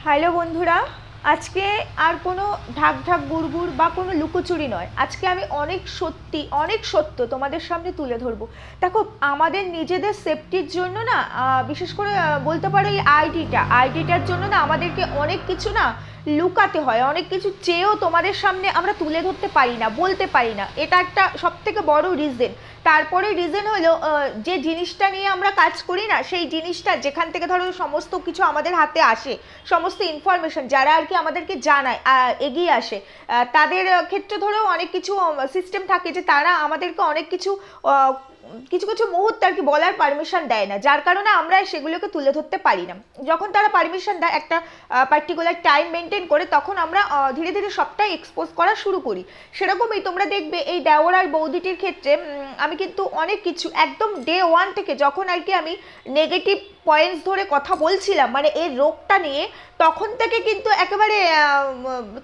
Hello বন্ধুরা, আজকে আর কোনো ঢাক ঢাক গুড়গুড় বা কোনো লুকোচুরি নয়। আজকে আমি অনেক সত্য তোমাদের সামনে তুলে ধরবো। দেখো, আমাদের নিজেদের সেফটির জন্য না, বিশেষ করে বলতে পারো এই আইডিটার জন্য না আমাদেরকে অনেক কিছু না লুকাতে হয়, অনেক কিছু চেয়েও তোমাদের সামনে আমরা তুলে ধরতে পারি না, বলতে পারি না। এটা একটা সব থেকে বড় রিজন। তারপরে রিজন হলো যে জিনিসটা নিয়ে আমরা কাজ করি না, সেই জিনিসটা যেখান থেকে ধরো সমস্ত কিছু আমাদের হাতে আসে, সমস্ত ইনফরমেশন যারা আর কি আমাদেরকে জানায়, এগিয়ে আসে, তাদের ক্ষেত্রে ধরো অনেক কিছু সিস্টেম থাকে যে তারা আমাদেরকে অনেক কিছু কিছু কিছু মুহূর্তে আর কি বলার পারমিশন দেয় না, যার কারণে আমরা সেগুলোকে তুলে ধরতে পারি না। যখন তারা পারমিশন দেয় একটা পার্টিকুলার টাইম মেনটেন করে, তখন আমরা ধীরে ধীরে সবটাই এক্সপোজ করা শুরু করি। সেরকমই তোমরা দেখবে এই দেওর আর বৌদিটির ক্ষেত্রে আমি কিন্তু অনেক কিছু একদম ডে ওয়ান থেকে, যখন আর কি আমি নেগেটিভ পয়েন্টস ধরে কথা বলছিলাম মানে এর রোগটা নিয়ে, তখন থেকে কিন্তু একেবারে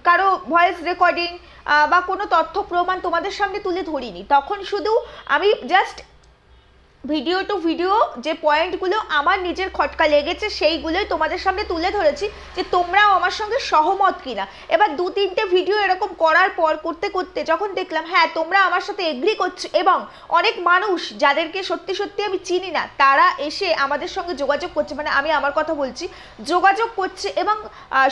কারো ভয়েস রেকর্ডিং বা কোনো তথ্য প্রমাণ তোমাদের সামনে তুলে ধরিনি। তখন শুধু আমি জাস্ট ভিডিও টু ভিডিও যে পয়েন্টগুলো আমার নিজের খটকা লেগেছে সেইগুলোই তোমাদের সামনে তুলে ধরেছি, যে তোমরাও আমার সঙ্গে সহমত কিনা। এবার দু তিনটে ভিডিও এরকম করার পর করতে করতে যখন দেখলাম হ্যাঁ তোমরা আমার সাথে এগ্রি করছো, এবং অনেক মানুষ যাদেরকে সত্যি সত্যি আমি চিনি না তারা এসে আমাদের সঙ্গে যোগাযোগ করছে, মানে আমি আমার কথা বলছি, যোগাযোগ করছে। এবং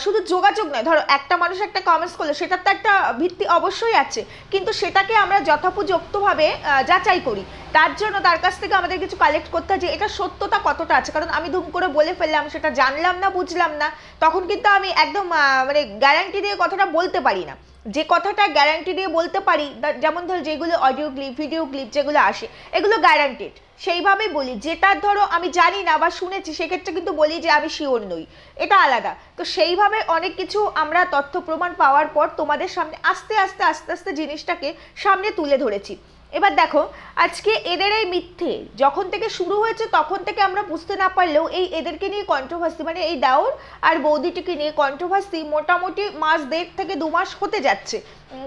শুধু যোগাযোগ নয়, ধরো একটা মানুষ একটা কমেন্টস করলো, সেটার তো একটা ভিত্তি অবশ্যই আছে, কিন্তু সেটাকে আমরা যথোপযুক্তভাবে যাচাই করি। তার জন্য তার কাছ থেকে আমাদের কিছু কালেক্ট করতে হয় যে এটা সত্যতা কতটা আছে। কারণ আমি দুম করে বলে ফেললাম, সেটা জানলাম না, বুঝলাম না, তখন কিন্তু আমি একদম মানে গ্যারান্টি দিয়ে কথাটা বলতে পারি না। যে কথাটা গ্যারান্টি দিয়ে বলতে পারি, যেমন ধরো যেগুলো অডিও ক্লিপ ভিডিও ক্লিপ যেগুলো আসে, এগুলো গ্যারান্টেড, সেইভাবেই বলি। যেটা ধরো আমি জানি না বা শুনেছি, সেক্ষেত্রে কিন্তু বলি যে আমি শিওর নই, এটা আলাদা। তো সেইভাবে অনেক কিছু আমরা তথ্য প্রমাণ পাওয়ার পর তোমাদের সামনে আস্তে আস্তে আস্তে আস্তে জিনিসটাকে সামনে তুলে ধরেছি। এবার দেখো, আজকে এদের এই মিথ্যে যখন থেকে শুরু হয়েছে, তখন থেকে আমরা বুঝতে না পারলেও এদেরকে নিয়ে কন্ট্রোভার্সি, মানে এই দেওর আর বৌদিটিকে নিয়ে কন্ট্রোভার্সি মোটামুটি মাস 1.5 থেকে 2 মাস হতে যাচ্ছে,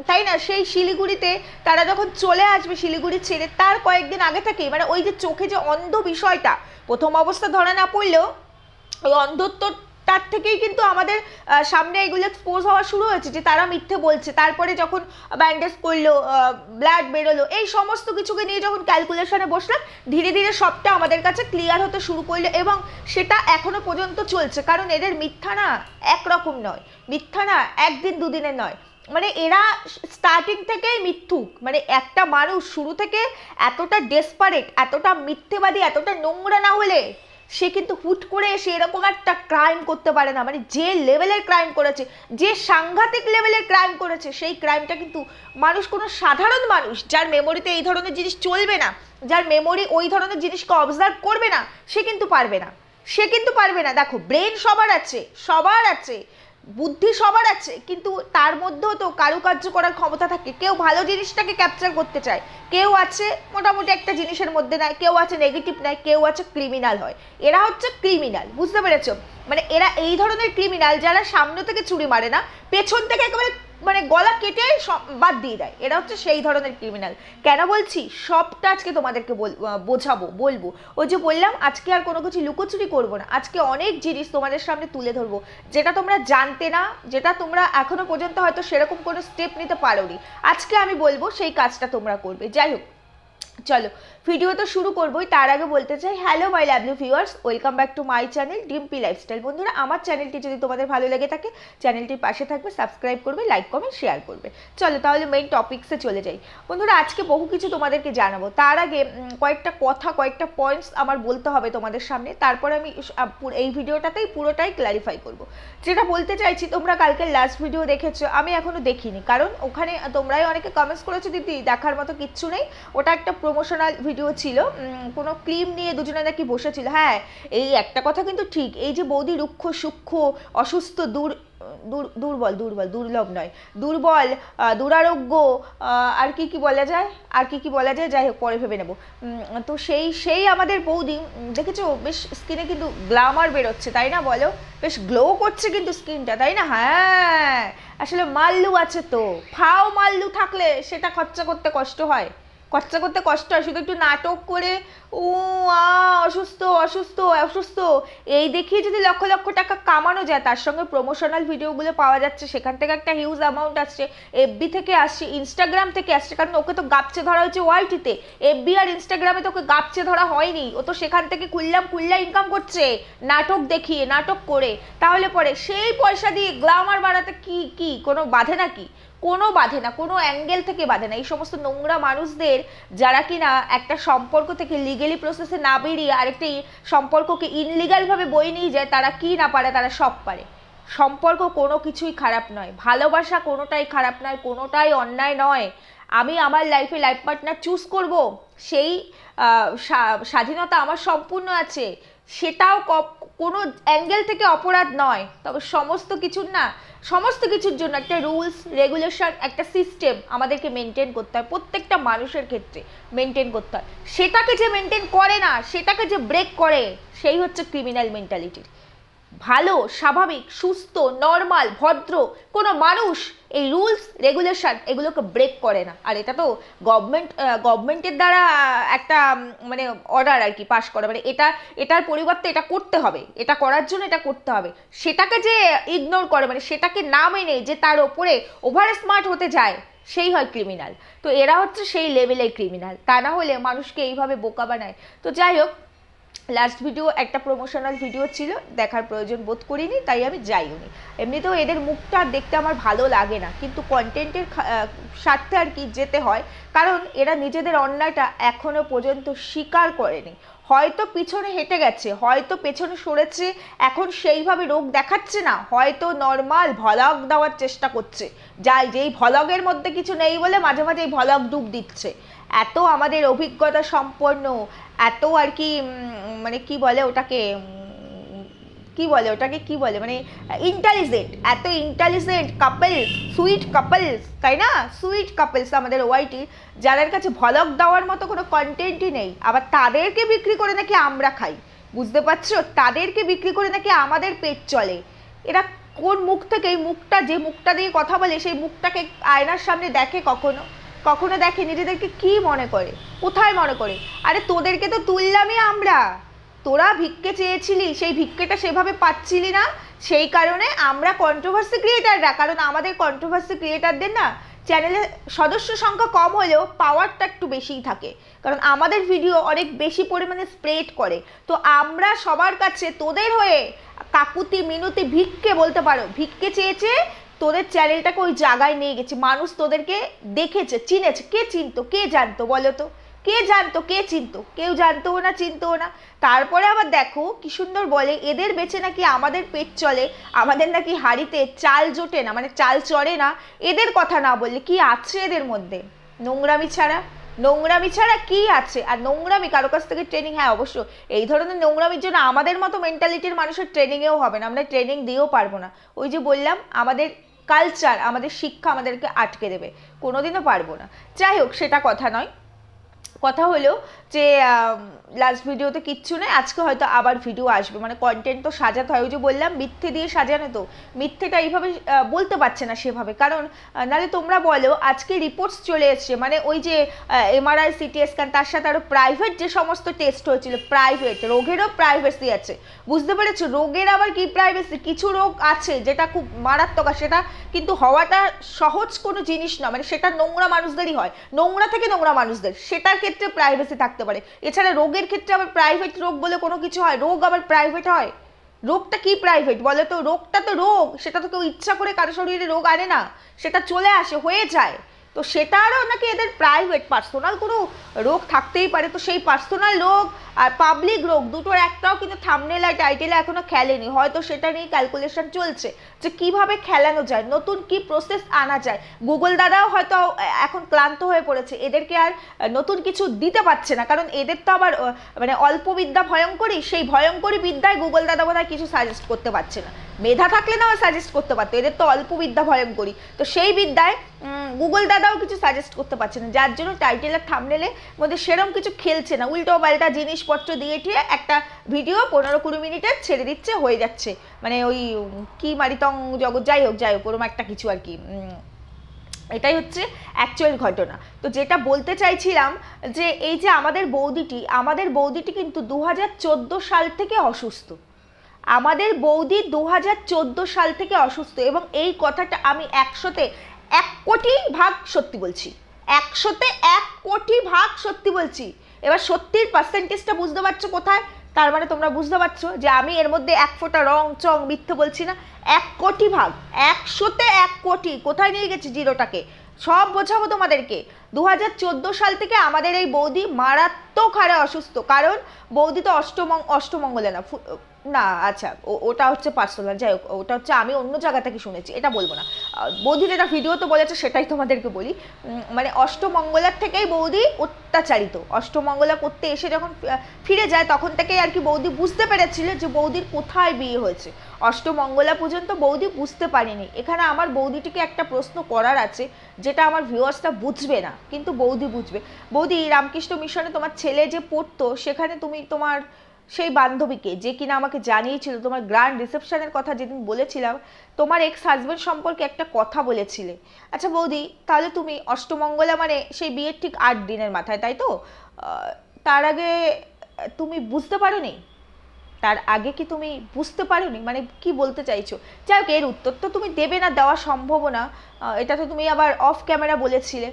তাই না? সেই শিলিগুড়িতে তারা যখন চলে আসবে শিলিগুড়ি ছেড়ে, তার কয়েকদিন আগে থেকেই মানে ওই যে চোখে যে অন্ধ বিষয়টা প্রথম অবস্থা ধরা না পড়লেও, ওই অন্ধত্ব তার থেকেই কিন্তু আমাদের সামনে এগুলো এক্সপোজ হওয়া শুরু হয়েছে যে তারা মিথ্যে বলছে। তারপরে যখন ব্যান্ডেজ করলো, ব্লাড বেরোলো, এই সমস্ত কিছুকে নিয়ে যখন ক্যালকুলেশনে বসলাম, ধীরে ধীরে সবটা আমাদের কাছে ক্লিয়ার হতে শুরু করলো, এবং সেটা এখনো পর্যন্ত চলছে। কারণ এদের মিথ্যা না একরকম নয়, মিথ্যা না একদিন দুদিনের নয়, মানে এরা স্টার্টিং থেকেই মিথ্যুক। মানে একটা মানুষ শুরু থেকে এতটা ডেসপারেট, এতটা মিথ্যেবাদী, এতটা নোংরা না হলে সে কিন্তু হুট করে এসে এরকম একটা ক্রাইম করতে পারে না। মানে যে লেভেলের ক্রাইম করেছে, যে সাংঘাতিক লেভেলের ক্রাইম করেছে, সেই ক্রাইমটা কিন্তু মানুষ, কোনো সাধারণ মানুষ যার মেমোরিতে এই ধরনের জিনিস চলবে না, যার মেমোরি ওই ধরনের জিনিসকে অবজার্ভ করবে না, সে কিন্তু পারবে না, সে কিন্তু পারবে না। দেখো, ব্রেন সবার আছে, সবার আছে, বুদ্ধি সবার আছে, কিন্তু তার মধ্যেও তো কারুকার্য করার ক্ষমতা থাকে। কেউ ভালো জিনিসটাকে ক্যাপচার করতে চায়, কেউ আছে মোটামুটি একটা জিনিসের মধ্যে নেয়, কেউ আছে নেগেটিভ নেয়, কেউ আছে ক্রিমিনাল হয়। এরা হচ্ছে ক্রিমিনাল, বুঝতে পেরেছো? মানে এরা এই ধরনের ক্রিমিনাল যারা সামনে থেকে চুরি মারে না, পেছন থেকে একেবারে মানে গলা কেটে বাদ দিয়ে দেয়, এরা হচ্ছে সেই ধরনের ক্রিমিনাল। কেন বলছি সবটা আজকে তোমাদেরকে বোঝাবো, বলবো। ওই যে বললাম, আজকে আর কোনো কিছু লুকোচুরি করবো না, আজকে অনেক জিনিস তোমাদের সামনে তুলে ধরবো যেটা তোমরা জানতে না, যেটা তোমরা এখনো পর্যন্ত হয়তো সেরকম কোনো স্টেপ নিতে পারোনি। আজকে আমি বলবো সেই কাজটা তোমরা করবে। যাই হোক, চলো ভিডিও তো শুরু করবোই, তার আগে বলতে চাই hello my lovely viewers, welcome back to my channel Dimpy lifestyle. বন্ধুরা, আমার চ্যানেলটি যদি তোমাদের ভালো লেগে থাকে, চ্যানেলটির পাশে থাকবে, সাবস্ক্রাইব করবে, লাইক কমেন্ট শেয়ার করবে। চলো তাহলে মেইন টপিকসে চলে যাই। বন্ধুরা, আজকে বহু কিছু তোমাদেরকে জানাবো, তার আগে কয়েকটা কথা, কয়েকটা পয়েন্টস আমার বলতে হবে তোমাদের সামনে, তারপরে আমি এই ভিডিওটাতেই পুরোটাই ক্ল্যারিফাই করব। যেটা বলতে চাইছি, তোমরা কালকে লাস্ট ভিডিও দেখেছো, আমি এখনো দেখিনি, কারণ ওখানে তোমরাই অনেকে কমেন্টস করেছো দিদি দেখার মতো কিচ্ছু নেই, ওটা একটা প্রমোশনাল ভিডিও ছিল, কোনো ক্রিম নিয়ে দুজনে নাকি বসেছিল। হ্যাঁ, এই একটা কথা কিন্তু ঠিক, এই যে বৌদি রুক্ষ সূক্ষ্ম অসুস্থ দুর্লভ নয়, দুর্বল, দুরারোগ্য, আর কি বলা যায়, আর কি বলা যায়, যাই হোক পরে ভেবে নেব। তো সেই আমাদের বৌদি দেখেছো, বেশ স্কিনে কিন্তু গ্ল্যামার বেরোচ্ছে, তাই না? বলো, বেশ গ্লো করছে কিন্তু স্কিনটা, তাই না? হ্যাঁ, আসলে মাল্লু আছে তো, ফাও মাল্লু থাকলে সেটা খরচা করতে কষ্ট হয়, শুধু একটু নাটক করে ও অসুস্থ অসুস্থ অসুস্থ, এই দেখিয়ে যদি লক্ষ লক্ষ টাকা কামানো যায়, তার সঙ্গে প্রমোশনাল ভিডিওগুলো পাওয়া যাচ্ছে, সেখান থেকে একটা হিউজ অ্যামাউন্ট আসছে, এফবি থেকে আসছে, ইনস্টাগ্রাম থেকে আসছে, কারণ ওকে তো গাপচে ধরা হয়েছে ওয়াইটিতে, এফবি আর ইনস্টাগ্রামে তো ওকে গাপচে ধরা হয়নি, ও তো সেখান থেকে খুল্লা ইনকাম করছে নাটক দেখিয়ে, নাটক করে। তাহলে পরে সেই পয়সা দিয়ে গ্ল্যামার বাড়াতে কি কি কোনো বাধে নাকি? কোনো বাধে না, কোনো অ্যাঙ্গেল থেকে বাধে না। এই সমস্ত নোংরা মানুষদের, যারা কিনা একটা সম্পর্ক থেকে লিগেলি প্রসেসে না বেরিয়ে আরেকটি সম্পর্ককে ইনলিগালভাবে বয়ে নিয়ে যায়, তারা কি না পারে, তারা সব পারে। সম্পর্ক কোনো কিছুই খারাপ নয়, ভালোবাসা কোনোটাই খারাপ নয়, কোনোটাই অন্যায় নয়। আমি আমার লাইফে লাইফ পার্টনার চুজ করব, সেই স্বাধীনতা আমার সম্পূর্ণ আছে, সেটাও কোনো অ্যাঙ্গেল থেকে অপরাধ নয়। তবে সমস্ত কিছুর জন্য একটা রুলস রেগুলেশন, একটা সিস্টেম আমাদেরকে মেনটেন করতে হয়, প্রত্যেকটা মানুষের ক্ষেত্রে মেনটেন করতে হয়। সেটাকে যে মেনটেন করে না, সেটাকে যে ব্রেক করে, সেই হচ্ছে ক্রিমিনাল মেন্টালিটির। ভালো, স্বাভাবিক, সুস্থ, নর্মাল, ভদ্র কোনো মানুষ এই রুলস রেগুলেশন এগুলোকে ব্রেক করে না। আর এটা তো গভর্নমেন্টের দ্বারা একটা মানে অর্ডার আর কি পাস করা, মানে এটার পরিবর্তে এটা করতে হবে, এটা করার জন্য এটা করতে হবে। সেটাকে যে ইগনোর করে, মানে সেটাকে না মেনে যে তার ওপরে ওভার স্মার্ট হতে যায়, সেই হয় ক্রিমিনাল। তো এরা হচ্ছে সেই লেভেলের ক্রিমিনাল, তা না হলে মানুষকে এইভাবে বোকা বানায়। তো যাই হোক, লাস্ট ভিডিও একটা প্রমোশনাল ভিডিও ছিল, দেখার প্রয়োজন বোধ করিনি, তাই আমি যাইও নি। এমনিতেও এদের মুখটা দেখতে আমার ভালো লাগে না, কিন্তু কন্টেন্টের স্বার্থে আর কি যেতে হয়, কারণ এরা নিজেদের অন্যায়টা এখনো পর্যন্ত স্বীকার করেনি। হয়তো পিছনে হেঁটে গেছে, হয়তো পেছনে সরেছে, এখন সেইভাবে রোগ দেখাচ্ছে না, হয়তো নর্মাল ভ্লগ দেওয়ার চেষ্টা করছে, যেই ভ্লগের মধ্যে কিছু নেই বলে মাঝে মাঝে এই ভ্লগ ডুব দিচ্ছে। এত আমাদের অভিজ্ঞতা সম্পন্ন, এত আর কি মানে কি বলে ওটাকে, কি বলে মানে ইন্টেলিজেন্ট, এত ইন্টেলিজেন্ট কাপলস, সুইট কাপলস, তাই না? সুইট কাপলস আমাদের ওয়াইটি, যাদের কাছে ভ্লগ দেওয়ার মতো কোনো কন্টেন্টই নেই, আবার তাদেরকে বিক্রি করে নাকি আমরা খাই। বুঝতে পারছো? তাদেরকে বিক্রি করে নাকি আমাদের পেট চলে। এরা কোন মুখ থেকে, এই মুখটা, যে মুখটা দিয়ে কথা বলে, সেই মুখটাকে আয়নার সামনে দেখে কখনো দেখে? নিজেদেরকে কি মনে করে, কোথায় মনে করে? আরে তোদেরকে তো তুললামই আমরা, তোরা ভিক্ষে চেয়েছিলি, সেই ভিক্ষেটা সেভাবে পাচ্ছিলি না, সেই কারণে আমরা কন্ট্রোভার্সি ক্রিয়েটাররা, কারণ আমাদের কন্ট্রোভার্সি ক্রিয়েটারদের না চ্যানেলে সদস্য সংখ্যা কম হলেও পাওয়ারটা একটু বেশিই থাকে, কারণ আমাদের ভিডিও অনেক বেশি পরিমাণে স্প্রেড করে। তো আমরা সবার কাছে তোদের হয়ে কাকুতি মিনতি ভিক্ষে বলতে পারো, ভিক্ষে চেয়েছে, তোদের চ্যানেলটাকে ওই জায়গায় নিয়ে গেছে, মানুষ তোদেরকে দেখেছে, চিনেছে। কে চিনতো, কে জানতো বলো তো? কে জানতো, কে চিনতো? কেউ জানতো না, চিনতো না। তারপরে আবার দেখো কি সুন্দর বলে, এদের বেঁচে নাকি আমাদের পেট চলে, আমাদের নাকি হাঁড়িতে চাল জোটে না, মানে চাল চড়ে না। এদের কথা না বললে কি আছে এদের মধ্যে? নোংরামি ছাড়া কি আছে? আর নোংরামি কারো কাছ থেকে ট্রেনিং, হ্যাঁ অবশ্য এই ধরনের নোংরামির জন্য আমাদের মতো মেন্টালিটির মানুষের ট্রেনিংয়েও হবে না, আমরা ট্রেনিং দিয়েও পারবো না। ওই যে বললাম, আমাদের কালচার, আমাদের শিক্ষা আমাদেরকে আটকে দেবে, কোনোদিনও পারবো না। যাই হোক, সেটা কথা নয়। কথা হলো যে লাস্ট ভিডিওতে কিচ্ছু নেই, আজকে হয়তো আবার ভিডিও আসবে, মানে কন্টেন্ট তো সাজাতে হয়। ওই যে বললাম মিথ্যে দিয়ে সাজানো, তো মিথ্যেটা এইভাবে বলতে পারছে না সেভাবে, কারণ নাহলে তোমরা বলো আজকে রিপোর্টস চলে এসছে, মানে ওই যে এমআরআই সিটি স্ক্যান, তার সাথে আরও প্রাইভেট যে সমস্ত টেস্ট হয়েছিল, প্রাইভেট রোগেরও প্রাইভেসি আছে। বুঝতে পেরেছো? রোগের আবার কি প্রাইভেসি? কিছু রোগ আছে যেটা খুব মারাত্মক, আর সেটা কিন্তু হওয়াটা সহজ কোনো জিনিস না, মানে সেটা নোংরা মানুষদেরই হয়, নোংরা থেকে নোংরা মানুষদের, সেটার ক্ষেত্রে প্রাইভেসি থাকতে পারে। এছাড়া রোগের ক্ষেত্রে আবার প্রাইভেট রোগ বলে কোনো কিছু হয়? রোগ আবার প্রাইভেট হয়? রোগটা কি প্রাইভেট বলে? তো রোগটা তো রোগ, সেটা তো কেউ ইচ্ছা করে কারো শরীরে রোগ আনে না, সেটা চলে আসে, হয়ে যায়। তো সেটারও নাকি এদের প্রাইভেট পার্সোনাল কোনো রোগ থাকতেই পারে। তো সেই পার্সোনাল রোগ আর পাবলিক রোগ দুটোর একটাও কিন্তু থাম্বনেল আর টাইটেলে এখনো খেলেনি, হয়তো সেটা নিয়ে ক্যালকুলেশন চলছে যে কিভাবে খেলানো যায়, নতুন কি প্রসেস আনা যায়। গুগল দাদাও হয়তো এখন ক্লান্ত হয়ে পড়েছে, এদেরকে আর নতুন কিছু দিতে পারছে না, কারণ এদের তো আবার মানে অল্প বিদ্যা ভয়ঙ্করী, সেই ভয়ঙ্করী বিদ্যায় গুগল দাদা বোধহয় কিছু সাজেস্ট করতে পারছে না। মেধা থাকলে না সাজেস্ট করতে পারতো, এদের তো অল্প বিদ্যা ভয়ঙ্করী, তো সেই বিদ্যায় গুগল দাদাও কিছু সাজেস্ট করতে পারছে না, যার জন্য টাইটেল আর থাম্বনেলে মধ্যে সেরকম কিছু খেলছে না, উল্টো পাল্টা জিনিসপত্র দিয়ে টিয়ে একটা ভিডিও 15-20 মিনিটের ছেড়ে দিচ্ছে, হয়ে যাচ্ছে, মানে ওই কি মারিতং জগৎ, যাই হোক ওরম একটা কিছু আর কি। এটাই হচ্ছে অ্যাকচুয়াল ঘটনা। তো যেটা বলতে চাইছিলাম যে এই যে আমাদের বৌদিটি কিন্তু 2014 সাল থেকে অসুস্থ। আমাদের বৌদি 2014 সাল থেকে অসুস্থ, এবং এই কথাটা আমি 100-তে 1 কোটি ভাগ সত্যি বলছি, 100-তে 1 কোটি ভাগ সত্যি বলছি। এবার সত্যির পার্সেন্টেজটা বুঝতে পারছো কোথায়? তার মানে তোমরা বুঝতে পারছো যে আমি এর মধ্যে 1 ফোঁটা রং চং মিথ্যে বলছি না। 1 কোটি ভাগ, 100-তে 1 কোটি। কোথায় নিয়ে গেছি জিরোটাকে? সব বোঝাবো তোমাদেরকে। 2014 সাল থেকে আমাদের এই বৌদি মারাত্মক হারে অসুস্থ। কারণ বৌদি তো অষ্টমঙ্গলে না, না আচ্ছা ওটা হচ্ছে পার্সোনাল, যাই হোক ওটা হচ্ছে আমি অন্য জায়গা থেকে শুনেছি, এটা বলবো না। বৌদির এটা ভিডিও তো বলেছে, সেটাই তোমাদেরকে বলি। মানে অষ্টমঙ্গলার থেকেই বৌদি অত্যাচারিত। অষ্টমঙ্গলা করতে এসে যখন ফিরে যায় তখন থেকেই আর কি বৌদি বুঝতে পেরেছিল যে বৌদির কোথায় বিয়ে হয়েছে। অষ্টমঙ্গলা পর্যন্ত বৌদি বুঝতে পারেনি। এখানে আমার বৌদিটিকে একটা প্রশ্ন করার আছে, যেটা আমার ভিউয়ার্সটা বুঝবে না, কিন্তু বৌদি বুঝবে। বৌদি, রামকৃষ্ণ মিশনে তোমার ছেলে যে পড়তো, সেখানে তুমি তোমার সেই বান্ধবীকে, যে কিনা আমাকে জানিয়েছিল তোমার গ্র্যান্ড রিসেপশনের কথা যেদিন বলেছিলাম, তোমার এক্স হাজব্যান্ড সম্পর্কে একটা কথা বলেছিলে। আচ্ছা বৌদি, তাহলে তুমি অষ্টমঙ্গলা মানে সেই বিয়ের ঠিক 8 দিনের মাথায়, তাই তো? তার আগে তুমি বুঝতে পারোনি? তার আগে কি তুমি বুঝতে পারোনি? মানে কি বলতে চাইছো? যাই হোক, এর উত্তর তো তুমি দেবে না, দেওয়া সম্ভব না। এটা তো তুমি আবার অফ ক্যামেরা বলেছিলে।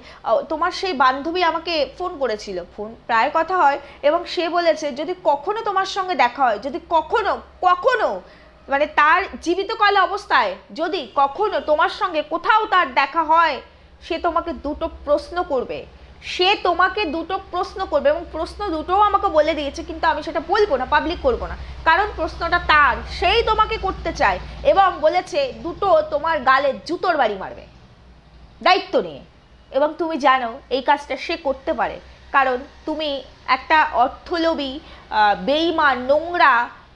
তোমার সেই বান্ধবী আমাকে ফোন করেছিল, ফোন প্রায় কথা হয়, এবং সে বলেছে যদি কখনো তোমার সঙ্গে দেখা হয়, যদি কখনো কখনো মানে তার জীবিতকাল অবস্থায় যদি কখনো তোমার সঙ্গে কোথাও তার দেখা হয়, সে তোমাকে দুটো প্রশ্ন করবে। সে তোমাকে দুটো প্রশ্ন করবে, এবং প্রশ্ন দুটোও আমাকে বলে দিয়েছে, কিন্তু আমি সেটা বলবো না, পাবলিক করবো না, কারণ প্রশ্নটা তার, সেই তোমাকে করতে চায়, এবং বলেছে দুটো তোমার গালে জুতোর বাড়ি মারবে দায়িত্ব নিয়ে। এবং তুমি জানো এই কাজটা সে করতে পারে, কারণ তুমি একটা অর্থলোভী, বেঈমান, নোংরা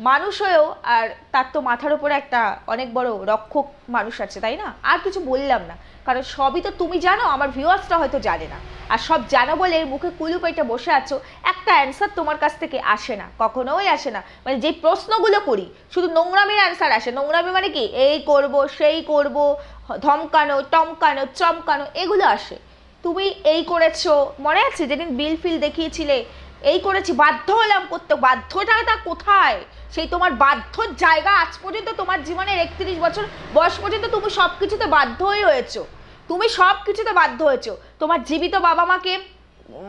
মানুষ হয়েও, আর তার তো মাথার উপরে একটা অনেক বড় রক্ষক মানুষ আছে, তাই না? আর কিছু বললাম না, কারণ সবই তো তুমি জানো, আমার ভিউয়ার্সরা হয়তো জানে না। আর সব জানো বলে মুখে কুলু পেটে বসে আছো, একটা অ্যান্সার তোমার কাছ থেকে আসে না, কখনোই আসে না। মানে যে প্রশ্নগুলো করি শুধু নোংরামির অ্যান্সার আসে। নোংরামি মানে কি? এই করব, সেই করব, ধমকানো, টমকানো, চমকানো, এগুলো আসে। তুমি এই করেছো, মনে আছে যেদিন বিল ফিল দেখিয়েছিলে, এই করেছি, বাধ্য হলাম করতে। বাধ্যটা কোথায়? সেই তোমার বাধ্যর জায়গা আজ পর্যন্ত তোমার জীবনের 31 বছর বয়স পর্যন্ত তুমি সব কিছুতে বাধ্য হয়েছো। তুমি সব কিছুতে বাধ্য হয়েছো। তোমার জীবিত বাবা মাকে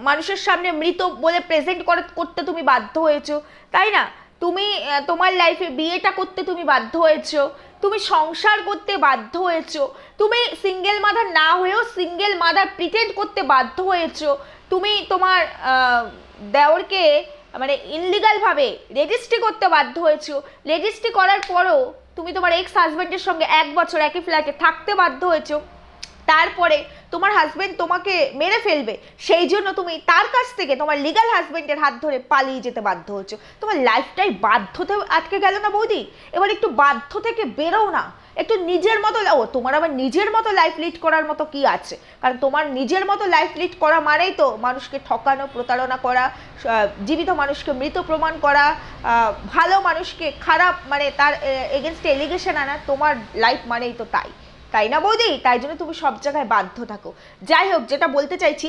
মানুষের সামনে মৃত বলে প্রেজেন্ট করতে তুমি বাধ্য হয়েছো, তাই না? তুমি তোমার লাইফে বিয়েটা করতে তুমি বাধ্য হয়েছো, তুমি সংসার করতে বাধ্য হয়েছো, তুমি সিঙ্গেল মাদার না হয়েও সিঙ্গেল মাদার প্রিটেন্ড করতে বাধ্য হয়েছো, তুমি তোমার দেওরকে মানে ইনলিগালভাবে রেজিস্ট্রি করতে বাধ্য হয়েছো। রেজিস্ট্রি করার পরও তুমি তোমার এক্স হাজব্যান্ডের সঙ্গে 1 বছর একই ফ্ল্যাটে থাকতে বাধ্য হয়েছো। তারপরে তোমার হাজবেন্ড তোমাকে মেরে ফেলবে, সেই জন্য তুমি তার কাছ থেকে তোমার লিগাল হাজবেন্ডের হাত ধরে পালিয়ে যেতে বাধ্য হচ্ছো। তোমার লাইফটাই বাধ্যতে আটকে গেল না বৌদি? এবার একটু বাধ্য থেকে বেরো না, একটু নিজের মতো। তোমার আবার নিজের মতো লাইফ লিড করার মতো কি আছে? কারণ তোমার নিজের মতো লাইফ লিড করা মানেই তো মানুষকে ঠকানো, প্রতারণা করা, জীবিত মানুষকে মৃত প্রমাণ করা, ভালো মানুষকে খারাপ মানে তার এগেনস্টে এলিগেশন আনা। তোমার লাইফ মানেই তো তাই, তাই না বৌদি? তাই জন্য তুমি সব জায়গায় বাধ্য থাকো। যাই হোক, যেটা বলতে চাইছি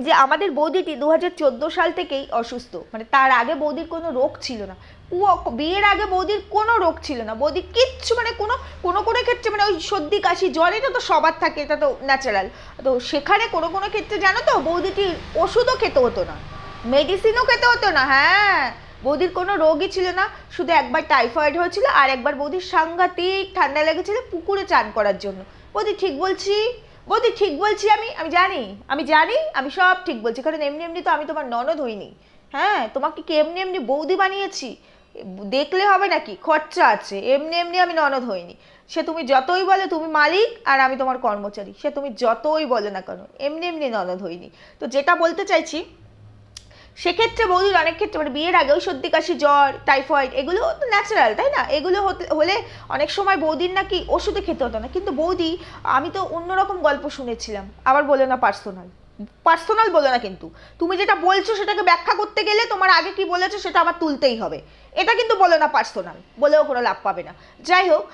যে আমাদের বৌদিটি 2014 সাল থেকেই অসুস্থ। মানে তার আগে বৌদির কোনো রোগ ছিল না, বিয়ের আগে বৌদির কোনো রোগ ছিল না। বৌদি কিচ্ছু মানে কোনো কোনো কোনো ক্ষেত্রে মানে ওই সর্দি কাশি জ্বর এটা তো সবার থাকে, এটা তো ন্যাচারাল। তো সেখানে কোনো কোনো ক্ষেত্রে জানো তো বৌদিটির ওষুধও খেতে হতো না, মেডিসিনও খেতে হতো না। হ্যাঁ, বৌদির কোনো রোগই ছিল না। শুধু একবার টাইফয়েড হয়েছিল, আর একবার বৌদির সাংঘাতিক ঠান্ডা লেগেছিল পুকুরে চান করার জন্য। বৌদি ঠিক বলছি? বৌদি ঠিক বলছি? আমি জানি, আমি সব ঠিক বলছি, কারণ এমনি এমনি তো আমি তোমার ননদ হইনি। হ্যাঁ, তোমাকে কি এমনি এমনি বৌদি বানিয়েছি? দেখলে হবে নাকি? খরচা আছে, এমনি এমনি আমি ননদ হইনি। সে তুমি যতই বলো তুমি মালিক আর আমি তোমার কর্মচারী, সে তুমি যতই বলো না কেন, এমনি এমনি ননদ হইনি। তো যেটা বলতে চাইছি, সেক্ষেত্রে বৌদির অনেক ক্ষেত্রে মানে বিয়ের আগে ওই সর্দি কাশি জ্বর টাইফয়েড এগুলো তো ন্যাচারাল, তাই না? এগুলো হলে অনেক সময় বৌদির নাকি ওষুধে খেতে হতো না। কিন্তু বৌদি, আমি তো অন্যরকম গল্প শুনেছিলাম, আবার বলে না পার্সোনাল, পার্সোনাল বলো না, কিন্তু তুমি যেটা বলছো সেটাকে ব্যাখ্যা করতে গেলে তোমার আগে কি বলেছো সেটা আবার তুলতেই হবে, এটা কিন্তু বলো না পার্সোনাল, বলেও কোনো লাভ পাবে না। যাই হোক,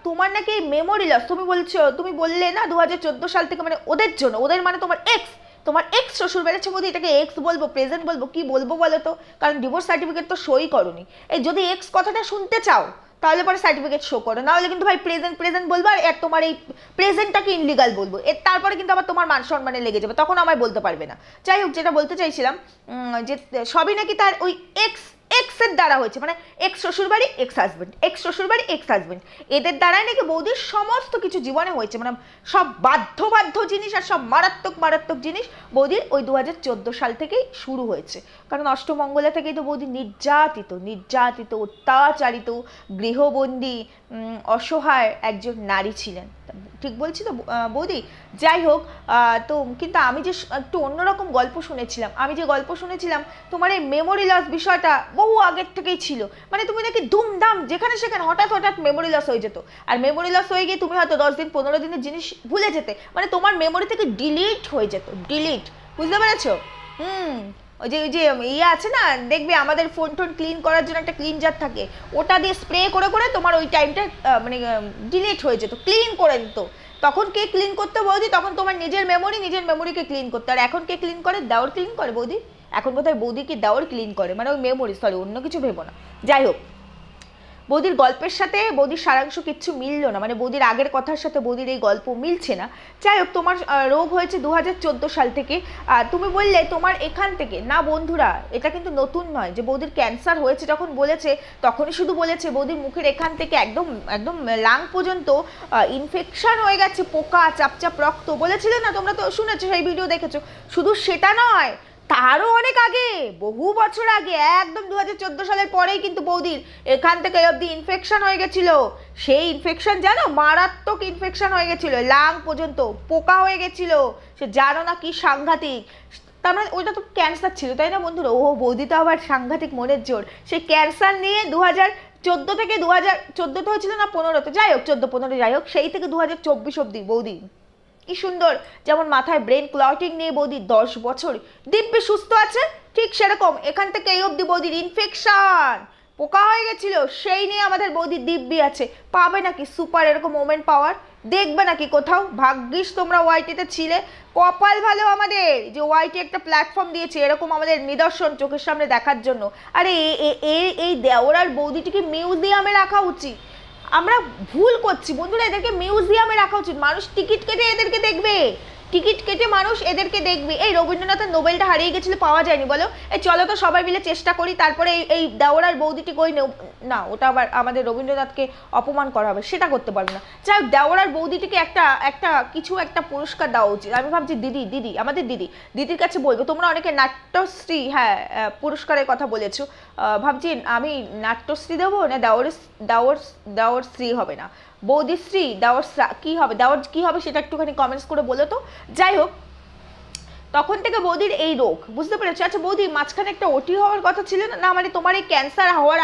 তোমার নাকি মেমোরি লস, তুমি বলছো, তুমি বললে না 2014 সাল থেকে, মানে ওদের জন্য, ওদের মানে তোমার এক্স শ্বশুর বেড়েছে বৌদি, এটাকে এক্স বলবো, প্রেজেন্ট বলবো, কি বলবো বলো তো? কারণ ডিভোর্স সার্টিফিকেট তো সই করনি। এই যদি এক্স কথাটা শুনতে চাও তাহলে পরে সার্টিফিকেট শো করো, না হলে কিন্তু ভাই প্রেজেন্ট প্রেজেন্ট বলবো, আর তোমার এই প্রেজেন্টটাকে ইনলিগাল বলবো, এর তারপরে কিন্তু আবার তোমার মান সম্মানে লেগে যাবে, তখন আমায় বলতে পারবে না। যাই হোক, যেটা বলতে চাইছিলাম, যে সবই নাকি তার ওই এক্স এর দ্বারা হয়েছে, মানে এক্স শ্বশুরবাড়ি এক্স হাজবেন্ড, এক্স শ্বশুরবাড়ি এক্স হাজবেন্ড, এদের দ্বারাই নাকি বৌদির সমস্ত কিছু জীবনে হয়েছে, মানে সব বাধ্য জিনিস আর সব মারাত্মক জিনিস বৌদির ওই 2014 সাল থেকেই শুরু হয়েছে। কারণ অষ্টমঙ্গলা থেকেই তো বৌদি নির্যাতিত অত্যাচারিত গৃহবন্দী অসহায় একজন নারী ছিলেন, ঠিক বলছি তো বৌদি? যাই হোক, তো কিন্তু আমি যে একটু অন্যরকম গল্প শুনেছিলাম, তোমার এই মেমোরি লস বিষয়টা বহু আগের থেকেই ছিল, মানে তুমি নাকি ধুমধাম যেখানে সেখানে হঠাৎ মেমোরি লস হয়ে যেত, আর মেমোরি লস হয়ে গিয়ে তুমি হয়তো 10 দিন 15 দিনের জিনিস ভুলে যেতে, মানে তোমার মেমোরি থেকে ডিলিট হয়ে যেত, বুঝতে পেরেছো? ওই যে ইয়ে আছে না, দেখবে আমাদের ফোন টোন ক্লিন করার জন্য একটা ক্লিনজার থাকে, ওটা দিয়ে স্প্রে করে তোমার ওই টাইমটা মানে ডিলিট হয়ে যেত, ক্লিন করে দিত। তখন কে ক্লিন করতে বৌদি? তখন তোমার নিজের মেমোরিকে ক্লিন করতে। আর এখন কে ক্লিন করে? দেওর ক্লিন করে বৌদি। এখন বোধহয় বৌদি কি দেওর ক্লিন করে, মানে ওই মেমোরি, সরি অন্য কিছু ভেবো না। যাই হোক, বৌদির গল্পের সাথে বৌদির সারাংশ কিচ্ছু মিললো না, মানে বৌদির আগের কথার সাথে বৌদির এই গল্প মিলছে না। যাই হোক, তোমার রোগ হয়েছে 2014 সাল থেকে, তুমি বললে তোমার এখান থেকে না। বন্ধুরা, এটা কিন্তু নতুন নয় যে বৌদির ক্যান্সার হয়েছে, যখন বলেছে তখনই শুধু বলেছে বৌদির মুখের এখান থেকে একদম একদম লাং পর্যন্ত ইনফেকশন হয়ে গেছে, পোকা চাপচাপ রক্ত, বলেছিল না? তোমরা তো শুনেছো, সেই ভিডিও দেখেছো। শুধু সেটা নয়, তারও অনেক আগে, বহু বছর আগে, একদম 2014 সালের পরেই কিন্তু বৌদির এখান থেকে অব্দি ইনফেকশন হয়ে গেছিল। সেই ইনফেকশন জানো, মারাত্মক ইনফেকশন হয়ে গেছিল, লাং পর্যন্ত পোকা হয়ে গেছিল, সে জানো না কি সাংঘাতিক। তার মানে ওইটা তো ক্যান্সার ছিল, তাই না বন্ধুরা? ও বৌদি তো আবার সাংঘাতিক মনের জোর, সেই ক্যান্সার নিয়ে 2014 থেকে 2014 হয়েছিল না 15, যাই হোক 14-15, যাই হোক, সেই থেকে 2024 অব্দি বৌদি কি সুন্দর, যেমন মাথায় ব্রেন ক্লটিং নিয়ে বৌদি 10 বছর দিব্যি সুস্থ আছে, ঠিক সেরকম এখান থেকে এই অব্দি বৌদির ইনফেকশন, পোকা হয়ে গেছিল, সেই নিয়ে আমাদের বৌদি দিব্যি আছে। পাবে নাকি সুপার এরকম মোমেন্ট পাওয়ার? দেখবে নাকি কোথাও? ভাগ্যিস তোমরা ওয়াইটিতে ছিলে, কপাল ভালো আমাদের যে ওয়াইটি একটা প্ল্যাটফর্ম দিয়েছে এরকম আমাদের নিদর্শন চোখের সামনে দেখার জন্য। আরে এই দেওরার বৌদিটিকে মিউজিয়ামে রাখা উচিত, আমরা ভুল করছি বন্ধুরা, এদেরকে মিউজিয়ামে রাখা উচিত, মানুষ টিকিট কেটে এদেরকে দেখবে, মানুষ এদেরকে দেখবে। এই রবীন্দ্রনাথের নোবেলটা হারিয়ে গেছিল, পাওয়া যায়নি, বলো? এই চলো তো সবাই মিলে চেষ্টা করি, তারপরে এই দেওরার বৌদিটি কই না, ওটা আবার আমাদের রবীন্দ্রনাথকে অপমান করা হবে, সেটা করতে পারবো না। যাই হোক, দেওরার বৌদিটিকে একটা পুরস্কার দেওয়া উচিত। আমি ভাবছি আমাদের দিদির কাছে বলবো, তোমরা অনেকে নাট্যশ্রী, হ্যাঁ, পুরস্কারের কথা বলেছো, ভাবছি আমি নাট্যশ্রী দেবো না দেওর শ্রী হবে না, বৌদিশ্রী, দেওর কি হবে সেটা একটুখানি কমেন্টস করে বলো তো। যাই হোক, তখন থেকে বৌদির এই রোগ, বুঝতে পেরেছো? আচ্ছা বৌদি, মাঝখানে একটা ওটি হওয়ার কথা ছিল না? মানে তোমার এই ক্যান্সার হওয়ার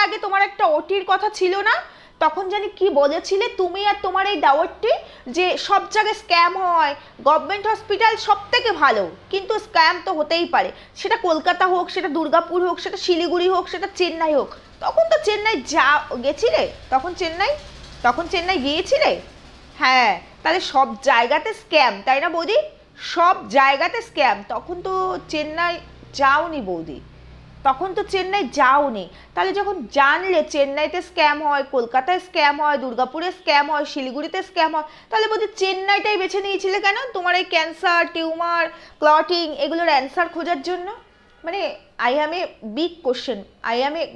আগে তোমার একটা ওটির কথা ছিল না? তখন জানি কি বলেছিলে তুমি আর তোমার এই দাওয়ারটি, যে সব জায়গায় স্ক্যাম হয়, গভর্নমেন্ট হসপিটাল সব থেকে ভালো, কিন্তু স্ক্যাম তো হতেই পারে, সেটা কলকাতা হোক, সেটা দুর্গাপুর হোক, সেটা শিলিগুড়ি হোক, সেটা চেন্নাই হোক। তখন তো চেন্নাই গেছিলে, তখন চেন্নাই গিয়েছিলে, হ্যাঁ, তাহলে সব জায়গাতে স্ক্যাম, তাই না বৌদি? সব জায়গাতে স্ক্যাম, তখন তো চেন্নাই যাওনি বৌদি, তাহলে যখন জানলে চেন্নাইতে স্ক্যাম হয়, কলকাতায় স্ক্যাম হয়, দুর্গাপুরে স্ক্যাম হয়, শিলিগুড়িতে স্ক্যাম হয়, তাহলে বৌদি চেন্নাইটাই বেছে নিয়েছিলে কেন তোমার এই ক্যান্সার, টিউমার, ক্লটিং এগুলোর অ্যান্সার খোঁজার জন্য? মানে I am a big question,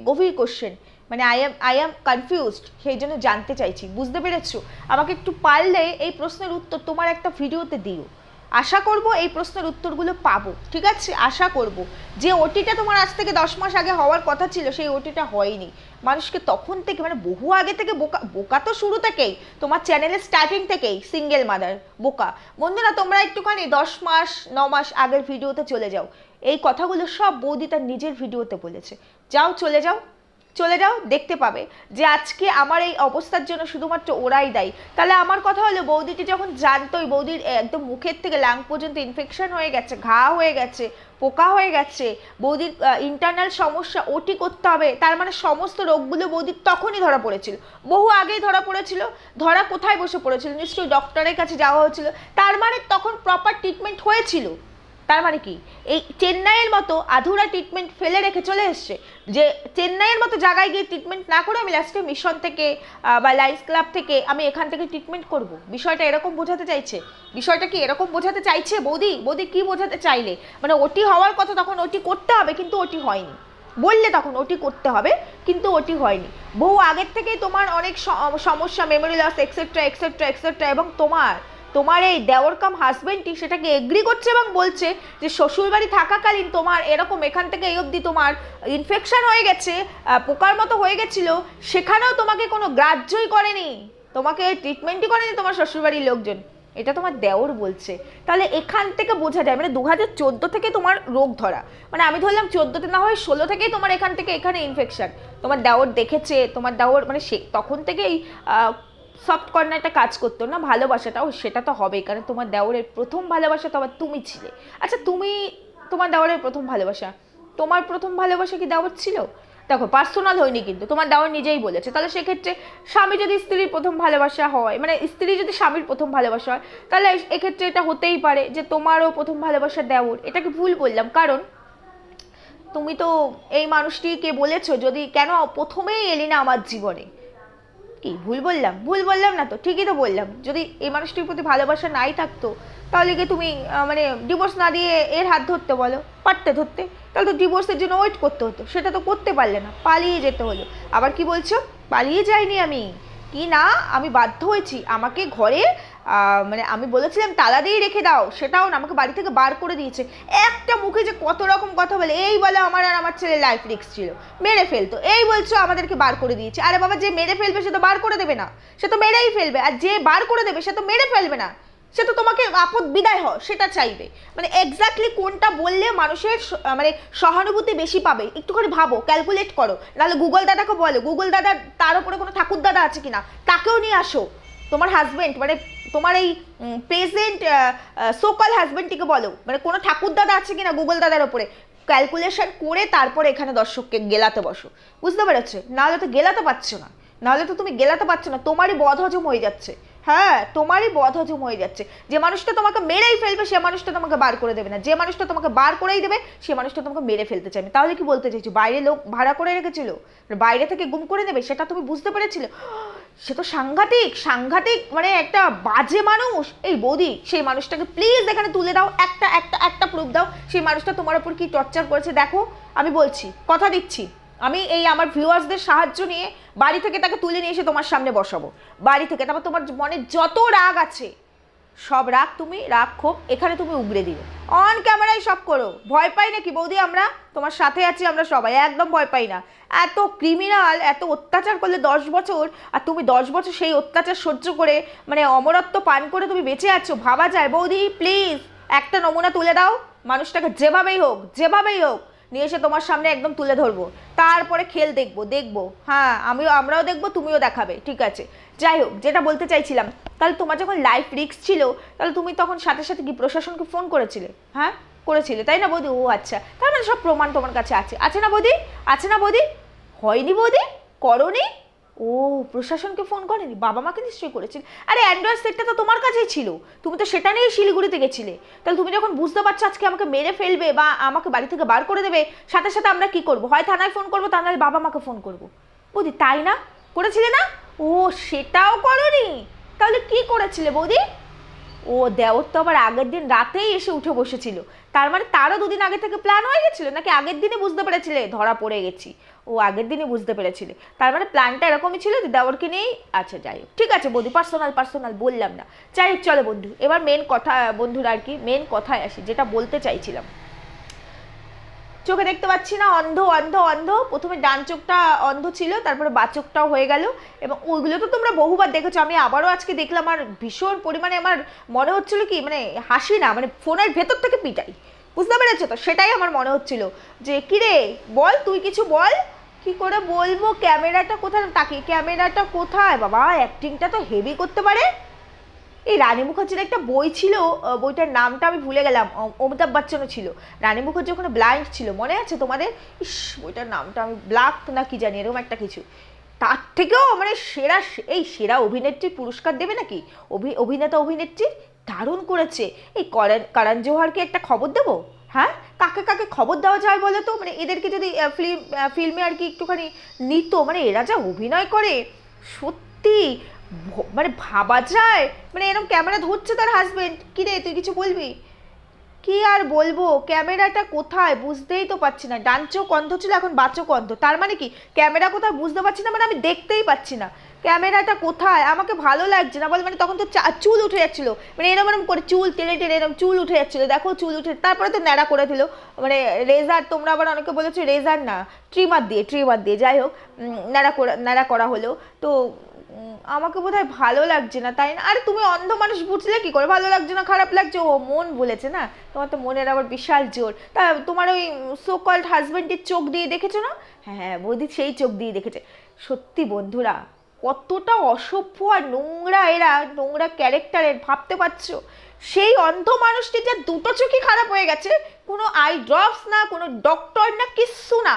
গভীর কোশ্চেন, মানে আই অ্যাম কনফিউজড, সেই জন্য জানতে চাইছি, বুঝতে পেরেছো? আমাকে একটু পারলে এই প্রশ্নের উত্তর তোমার একটা ভিডিওতে দিও, আশা করব এই প্রশ্নের উত্তরগুলো পাবো, ঠিক আছে? আশা করব। যে ওটিটা তোমার আজ থেকে 10 মাস আগে হওয়ার কথা ছিল, সেই ওটিটা হয়নি, মানুষকে তখন থেকে, মানে বহু আগে থেকে বোকা তো শুরু থেকেই, তোমার চ্যানেলের স্টার্টিং থেকেই সিঙ্গেল মাদার বোকা। বন্ধুরা, তোমরা একটুখানি 10 মাস 9 মাস আগের ভিডিওতে চলে যাও, এই কথাগুলো সব বৌদি তার নিজের ভিডিওতে বলেছে, চলে যাও, চলে যাও, দেখতে পাবে যে আজকে আমার এই অবস্থার জন্য শুধুমাত্র ওরাই দায়ী। তাহলে আমার কথা হলো, বৌদিটি যখন জানতোই বৌদির একদম মুখের থেকে লাং পর্যন্ত ইনফেকশন হয়ে গেছে, ঘা হয়ে গেছে, পোকা হয়ে গেছে, বৌদির ইন্টারনাল সমস্যা, ওটি করতে হবে, তার মানে সমস্ত রোগগুলো বৌদির তখনই ধরা পড়েছিল, বহু আগেই ধরা পড়েছিল। ধরা কোথায় বসে পড়েছিল? নিশ্চয়ই ডক্টরের কাছে যাওয়া হয়েছিল, তার মানে তখন প্রপার ট্রিটমেন্ট হয়েছিল। তার মানে কি এই চেন্নাইয়ের মতো আধুরা ট্রিটমেন্ট ফেলে রেখে চলে এসছে, যে চেন্নাইয়ের মতো জায়গায় গিয়ে ট্রিটমেন্ট না করে আমি লাস্টে মিশন থেকে বা লাইন্স ক্লাব থেকে আমি এখান থেকে ট্রিটমেন্ট করব? বিষয়টা এরকম বোঝাতে চাইছে? বিষয়টা কি এরকম বোঝাতে চাইছে বৌদি? বৌদি কি বোঝাতে চাইলে? মানে ওটি হওয়ার কথা, তখন ওটি করতে হবে কিন্তু ওটি হয়নি, বললে তখন ওটি করতে হবে কিন্তু ওটি হয়নি। বহু আগের থেকেই তোমার অনেক সমস্যা, memory loss etcetera etcetera etcetera, এবং তোমার এই দেওর কাম হাজবেন্ডটি সেটাকে এগ্রি করছে এবং বলছে যে শ্বশুরবাড়ি থাকাকালীন তোমার এরকম এখান থেকে এই অবধি তোমার ইনফেকশন হয়ে গেছে, পোকার মতো হয়ে গেছিলো, সেখানেও তোমাকে কোনো গ্রাহ্যই করেনি, তোমাকে ট্রিটমেন্টই করেনি তোমার শ্বশুরবাড়ির লোকজন, এটা তোমার দেওর বলছে। তাহলে এখান থেকে বোঝা যায় মানে 2014 থেকে তোমার রোগ ধরা, মানে আমি ধরলাম 14তে না হয় 16 থেকেই তোমার এখান থেকে এখানে ইনফেকশন, তোমার দেওর দেখেছে, তোমার দেওর মানে সে তখন থেকেই সফট কর্নারটা কাজ করতো না, ভালোবাসাটাও সেটা তো হবেই, কারণ তোমার দেওরের প্রথম ভালোবাসা তো আবার তুমি ছিলে। আচ্ছা তুমি, তোমার দেওরের প্রথম ভালোবাসা, তোমার প্রথম ভালোবাসা কি দেওর ছিল? দেখো পার্সোনাল হয়নি কিন্তু তোমার দেওর নিজেই বলেছে, তাহলে সেক্ষেত্রে স্বামী যদি স্ত্রীর প্রথম ভালোবাসা হয়, মানে স্ত্রী যদি স্বামীর প্রথম ভালোবাসা হয়, তাহলে এক্ষেত্রে এটা হতেই পারে যে তোমারও প্রথম ভালোবাসা দেওর। এটাকে ভুল বললাম, কারণ তুমি তো এই মানুষটিকে বলেছো যদি কেন প্রথমেই এলি না আমার জীবনে, কি ভুল বললাম? ভুল বললাম না তো, ঠিকই তো বললাম। যদি এই মানুষটির প্রতি ভালোবাসা নাই থাকতো তাহলে কি তুমি মানে ডিভোর্স না দিয়ে এর হাত ধরতে বলো? পারতে ধরতে? তাহলে তো ডিভোর্সের জন্য ওয়েট করতে হতো, সেটা তো করতে পারলে না, পালিয়ে যেতে হলো। আবার কি বলছো? পালিয়ে যাইনি আমি, কি না আমি বাধ্য হয়েছি, আমাকে ঘরে মানে আমি বলেছিলাম তালা দিয়ে রেখে দাও, সেটাও না, আমাকে বাড়ি থেকে বার করে দিয়েছে। একটা মুখে যে কত রকম কথা বলে, এই বলে আমার আর আমার ছেলের লাইফ রিস্ক ছিল, মেরে ফেলতো, এই বলছো আমাদেরকে বার করে দিয়েছে। আরে বাবা, যে মেরে ফেলবে সে তো বার করে দেবে না, সে তো মেরেই ফেলবে, আর যে বার করে দেবে সে তো মেরে ফেলবে না, সে তো তোমাকে আপদ বিদায় হয় সেটা চাইবে। মানে এক্স্যাক্টলি কোনটা বললে মানুষের মানে সহানুভূতি বেশি পাবে একটুখানি ভাবো, ক্যালকুলেট করো, নাহলে গুগল দাদাকে বলো, গুগল দাদা তার উপরে কোনো ঠাকুর দাদা আছে কিনা তাকেও নিয়ে আসো, তোমার হাজবেন্ড মানে তোমার এই প্রেজেন্ট সোকল হাজবেন্ডটিকে বলো, মানে কোনো ঠাকুর দাদা আছে কিনা গুগল দাদার ওপরে ক্যালকুলেশন করে তারপরে এখানে দর্শককে গেলাতে বসো, বুঝতে পেরেছো? নাহলে তো গেলাতে পারছো না, নাহলে তো তুমি গেলাতে পারছো না, তোমারই বদহজম হয়ে যাচ্ছে। হ্যাঁ, তোমারই বদহজম হয়ে যাচ্ছে। যে মানুষটা তোমাকে মেরেই ফেলবে সে মানুষটা তোমাকে বার করে দেবে না, যে মানুষটা তোমাকে বার করেই দেবে সে মানুষটা তোমাকে মেরে ফেলতে চাইবে। তাহলে কি বলতে চাইছো বাইরে লোক ভাড়া করে রেখেছিল, বাইরে থেকে গুম করে নেবে, সেটা তুমি বুঝতে পেরেছিলে? সে তো সাংঘাতিক সাংঘাতিক মানে একটা বাজে মানুষ। এই বৌদি, সেই মানুষটাকে প্লিজ এখানে তুলে দাও, একটা একটা একটা প্রুফ দাও সেই মানুষটা তোমার উপর কি টর্চার করেছে। দেখো আমি বলছি, কথা দিচ্ছি, আমি এই আমার ভিউয়ার্সদের সাহায্য নিয়ে বাড়ি থেকে তাকে তুলে নিয়ে এসে তোমার সামনে বসাবো, বাড়ি থেকে। তারপর তোমার মনে যত রাগ আছে সব রাগ, তুমি রাগ ক্ষোভ এখানে তুমি উগড়ে দিও, অন ক্যামেরায় সব করো। ভয় পাই নাকি বৌদি? আমরা তোমার সাথে আছি, আমরা সবাই একদম ভয় পাই না। এত ক্রিমিনাল এত অত্যাচার করলে 10 বছর, আর তুমি 10 বছর সেই অত্যাচার সহ্য করে মানে অমরত্ব পান করে তুমি বেঁচে আছো, ভাবা যায়? বৌদি প্লিজ একটা নমুনা তুলে দাও, মানুষটাকে যেভাবেই হোক যেভাবেই হোক নিয়ে এসে তোমার সামনে একদম তুলে ধরবো, তারপরে খেল দেখবো। হ্যাঁ, আমরাও দেখবো, তুমিও দেখাবে, ঠিক আছে? যাই হোক, যেটা বলতে চাইছিলাম, তাহলে তোমার যখন লাইফ রিস্ক ছিল তাহলে তুমি তখন সাথে সাথে কি প্রশাসনকে ফোন করেছিলে? হ্যাঁ করেছিলে, তাই না বৌদি? ও আচ্ছা, তার মানে সব প্রমাণ তোমার কাছে আছে না বৌদি? আছে না বৌদি? হয়নি বৌদি? করনি? ও প্রশাসনকে ফোন করেনি, বাবা মাকে নিশ্চয়ই করেছিল। আরে অ্যান্ড্রয়েড সেটটা তো তোমার কাছেই ছিল, তুমি তো সেটা নিয়েই শিলিগুড়িতে গেছিলে। তাহলে তুমি যখন বুঝতে পারছো আজকে আমাকে মেরে ফেলবে বা আমাকে বাড়ি থেকে বার করে দেবে, সাথে সাথে আমরা কি করবো? হয় থানায় ফোন করবো, তা নাহলে বাবা মাকে ফোন করবো। বৌদি তাই না? করেছিলে না? ও সেটাও করনি, তাহলে কি করেছিলে বৌদি? ও দেওর তো আবার আগের দিন রাতেই এসে উঠে বসেছিল, তার মানে তারও 2 দিন আগে থেকে প্ল্যান হয়ে গেছিল, নাকি আগের দিনে বুঝতে পেরেছিলে ধরা পড়ে গেছি? ও আগের দিনে বুঝতে পেরেছিলে, তার মানে প্ল্যানটা এরকমই ছিল যে দেওরকে নিয়েই। আচ্ছা যাই হোক, ঠিক আছে বৌদি, পার্সোনাল বললাম না। যাই হোক চলো বন্ধু, এবার মেন কথা, বন্ধুরা আর কি মেন কথায় আসি, যেটা বলতে চাইছিলাম। চোখে দেখতে পাচ্ছি না, অন্ধ অন্ধ অন্ধ, প্রথমে ডান চোখটা অন্ধ ছিল, তারপরে বাঁ চোখটাও হয়ে গেল, এবং ওইগুলো তো তোমরা বহুবার দেখেছো, আমি আবারও আজকে দেখলাম। আর ভীষণ পরিমাণে আমার মনে হচ্ছিল কি, মানে হাসি না, মানে ফোনের ভেতর থেকে পিটাই, বুঝতে পেরেছো তো? সেটাই আমার মনে হচ্ছিল যে কিরে বল, তুই কিছু বল, কি কি করে বলবো, ক্যামেরাটা কোথায়, তাকে ক্যামেরাটা কোথায়, বাবা অ্যাক্টিংটা তো হেভি করতে পারে। এই রানী মুখার্জির একটা বই ছিল, বইটার নামটা আমি ভুলে গেলাম, অমিতাভ বচ্চনও ছিল। রানী মুখার্জি ওখানে ব্লাইন্ড ছিল, মনে আছে তোমাদের? ইস, বইটার নামটা আমি ব্ল্যাক না কি জানি এরকম একটা কিছু। তার থেকেও মানে সেরা, এই সেরা অভিনেত্রী পুরস্কার দেবে নাকি অভিনেতা অভিনেত্রী, দারুণ করেছে। এই করণ জোহরকে একটা খবর দেবো, হ্যাঁ কাকে কাকে খবর দেওয়া যায় বলো তো, মানে এদেরকে যদি ফিল্মে আর কি একটুখানি নিত, মানে এরা যা অভিনয় করে সত্যি মানে ভাবা যায়। মানে এরকম ক্যামেরা ধরছে তার হাজবেন্ড, কি রে তুই কিছু বলবি? কি আর বলবো, ক্যামেরাটা কোথায় বুঝতেই তো পাচ্ছি না। ডান চোখ অন্ধ ছিল, এখন বাঁ চোখ অন্ধ, তার মানে কি ক্যামেরা কোথায় বুঝতে পারছি না, মানে আমি দেখতেই পাচ্ছি না ক্যামেরাটা কোথায়। আমাকে ভালো লাগছে না বল, মানে তখন তো চুল উঠে যাচ্ছিলো, মানে এরকম এরকম করে চুল টেনে টেনে এরকম চুল উঠে যাচ্ছিলো, দেখো চুল উঠে, তারপরে তো ন্যাড়া করে দিল, মানে রেজার, তোমরা আবার অনেকে বলেছো রেজার না, ট্রিমার দিয়ে যাই হোক ন্যাড়া করা হলো। তো আমাকে বোধহয় ভালো লাগছে না, তাই না? আরে তুমি অন্ধ মানুষ বুঝলে কি করে ভালো লাগছে না খারাপ লাগছে? ও মন বলেছে না, তোমার তো মনের আবার বিশাল জোর। তা তোমার ওই সো কল্ড হাজবেন্ডের চোখ দিয়ে দেখেছো না? হ্যাঁ বৌদি সেই চোখ দিয়ে দেখেছে। সত্যি বন্ধুরা, কতটা অসভ্য আর নোংরা এরা, নোংরা ক্যারেক্টারের, ভাবতে পারছো? সেই অন্ধ মানুষটি যে দুটো চোখই খারাপ হয়ে গেছে, কোনো আই ড্রপস না, কোনো ডক্টর না, কিচ্ছু না,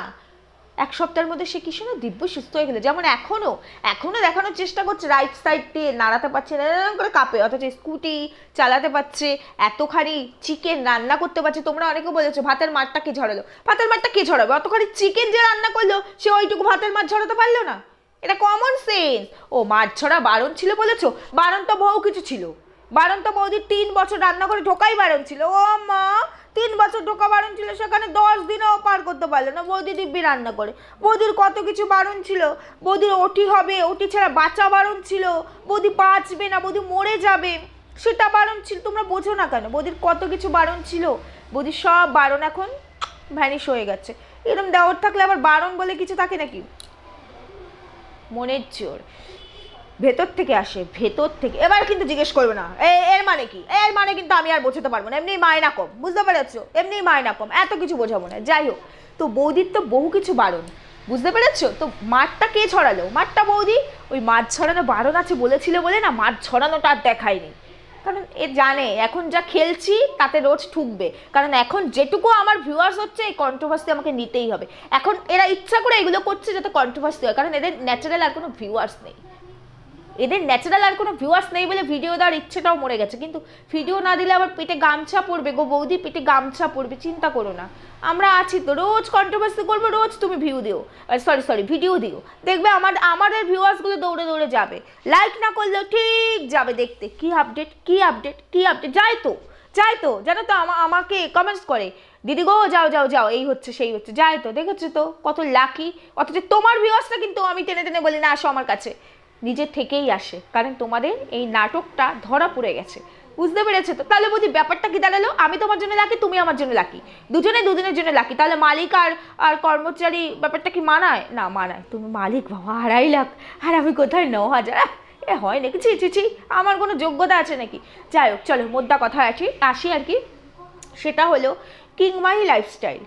এক সপ্তাহের মধ্যে সে কি শুনে দিব্য সুস্থ হয়ে গেলে। যেমন এখনো দেখানোর চেষ্টা করছে রাইট সাইড দিয়ে নাড়াতে পারছে না, এরকম করে কাঁপে, অথচ স্কুটি চালাতে পারছে, এতখানি চিকেন রান্না করতে পারছে। তোমরা অনেকে বলেছো ভাতের মারটা কে ঝরালো, ভাতের মারটা কে ঝরাবে? অতখানি চিকেন যে রান্না করলো, সে ওইটুকু ভাতের মার ঝরাতে পারলো না? এটা কমন সেন্স। ও মাছ ছড়া বারণ ছিল বলেছো, বারণ তো বহু কিছু ছিল। বারণ তো বৌদির 3 বছর রান্না করে ঢোকাই বারণ ছিল। ও মা, 3 বছর ঢোকা বারণ ছিল, সেখানে 10 দিনও পার করতে পারলো না বৌদি দিব্যি রান্না করে। বৌদির কত কিছু বারণ ছিল, বৌদির ওটি হবে, ওটি ছাড়া বাচ্চা বারণ ছিল, বৌদি বাঁচবে না, বৌদি মরে যাবে, সেটা বারণ ছিল। তোমরা বোঝো না কেন? বৌদির কত কিছু বারণ ছিল, বৌদির সব বারণ এখন ভ্যানিশ হয়ে গেছে। এরকম দেওয়ার থাকলে আবার বারণ বলে কিছু থাকে নাকি? মনের জোর ভেতর থেকে আসে, ভেতর থেকে। এবার কিন্তু জিজ্ঞেস করবে না এর মানে কি, এর মানে কিন্তু আমি আর বোঝাতে পারবো না, এমনি মায়না কম, বুঝতে পেরেছো? এমনি মায়না কম, এত কিছু বোঝাবো না। যাই হোক, তো বৌদির তো বহু কিছু বারণ, বুঝতে পেরেছো? তো মাঠটা কে ছড়ালো? মাঠটা বৌদি ওই মাছ ছড়ানো বারণ আছে বলেছিল বলে না, মাছ ছড়ানোটা আর দেখায়নি। কারণ এ জানে এখন যা খেলছি তাতে রোজ ঠুকবে, কারণ এখন যেটুকু আমার ভিউয়ার্স হচ্ছে এই কন্ট্রোভার্সি আমাকে নিতেই হবে। এখন এরা ইচ্ছা করে এগুলো করছে যাতে কন্ট্রোভার্সি হয়, কারণ এদের ন্যাচারাল আর কোনো ভিউয়ার্স নেই, এদের ন্যাচারাল আর কোনো ভিউয়ার্স নেই বলে ভিডিও দেওয়ার ইচ্ছেটাও মরে গেছে। কিন্তু ভিডিও না দিলে আবার পেটে গামছা পড়বে গো বৌদি, পেটে গামছা পড়বে, চিন্তা করো না, আমরা আছি তো, রোজ কন্ট্রোভার্সি করবো, রোজ তুমি ভিউ দিও, সরি ভিডিও দিও, দেখবে আমাদের ভিউয়ার্সগুলো দৌড়ে দৌড়ে যাবে, লাইক না করলেও ঠিক যাবে দেখতে কি আপডেট কি আপডেট কি আপডেট, যাই তো জানো তো, আমাকে কমেন্টস করে দিদি গো যাও যাও যাও, এই হচ্ছে সেই হচ্ছে, যায় তো, দেখেছো তো কত লাকি। অথচ তোমার ভিউয়ার্সটা কিন্তু আমি টেনে টেনে বলি না আসো আমার কাছে, নিজের থেকেই আসে, কারণ তোমাদের এই নাটকটা ধরা পড়ে গেছে, বুঝতে পেরেছো তো? তাহলে বুঝি ব্যাপারটা কি দাঁড়ালো, আমি তোমার জন্য লাকি, তুমি আমার জন্য লাকি, দুজনের জন্য লাকি। তাহলে মালিক আর কর্মচারী ব্যাপারটা কি মানায়? না মানায়। তুমি মালিক বাবা 2.5 লাখ, আর আমি কোথায় 9,000, এ হয় নাকি? ছি, আমার কোনো যোগ্যতা আছে নাকি? যাই হোক, চলো মোদ্দা কথা আসি আর কি, সেটা হলো কিং মাহি লাইফস্টাইল।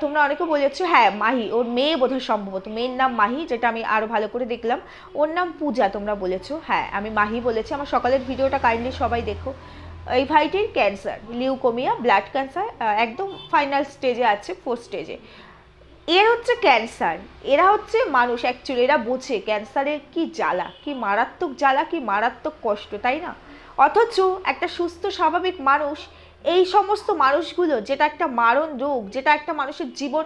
তোমরা অনেকে বলেছো, হ্যাঁ মাহি, ওর মেয়ে বোধহয় সম্ভবত, মেয়ের নাম মাহি, যেটা আমি আরও ভালো করে দেখলাম, ওর নাম পূজা তোমরা বলেছো, হ্যাঁ আমি মাহি বলেছি। আমার সকালের ভিডিওটা কাইন্ডলি সবাই দেখো। এই ভাইটির ক্যান্সার, লিউকোমিয়া, ব্লাড ক্যান্সার, একদম ফাইনাল স্টেজে আছে, 4th স্টেজে। এর হচ্ছে ক্যান্সার, এরা হচ্ছে মানুষ, অ্যাকচুয়ালি এরা বোঝে ক্যান্সারের কি জ্বালা, কি মারাত্মক জ্বালা, কি মারাত্মক কষ্ট, তাই না? অথচ একটা সুস্থ স্বাভাবিক মানুষ, এই সমস্ত মানুষগুলো, যেটা একটা মারণ রোগ, যেটা একটা মানুষের জীবন